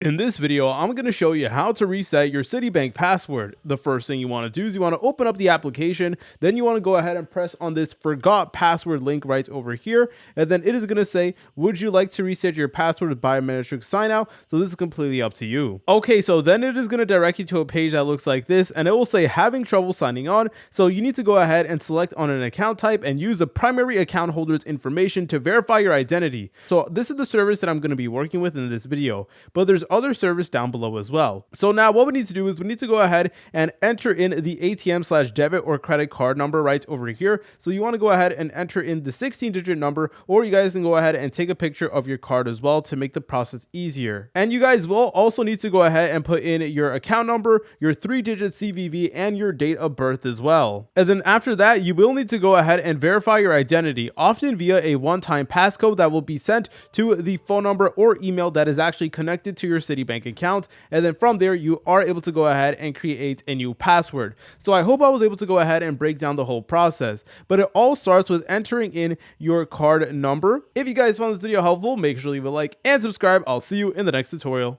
In this video, I'm going to show you how to reset your Citibank password. The first thing you want to do is you want to open up the application, then you want to go ahead and press on this forgot password link right over here, and then it is going to say, would you like to reset your password with biometric sign out? So this is completely up to you. Okay, so then it is going to direct you to a page that looks like this, and it will say having trouble signing on. So you need to go ahead and select on an account type and use the primary account holder's information to verify your identity. So this is the service that I'm going to be working with in this video, but there's other service down below as well. So now what we need to do is we need to go ahead and enter in the ATM/debit or credit card number right over here. So you want to go ahead and enter in the 16-digit number, or you guys can go ahead and take a picture of your card as well to make the process easier. And you guys will also need to go ahead and put in your account number, your 3-digit CVV, and your date of birth as well. And then after that, you will need to go ahead and verify your identity, often via a one-time passcode that will be sent to the phone number or email that is actually connected to your Citibank account. And then from there, you are able to go ahead and create a new password. So I hope I was able to go ahead and break down the whole process, but it all starts with entering in your card number. If you guys found this video helpful, make sure to leave a like and subscribe. I'll see you in the next tutorial.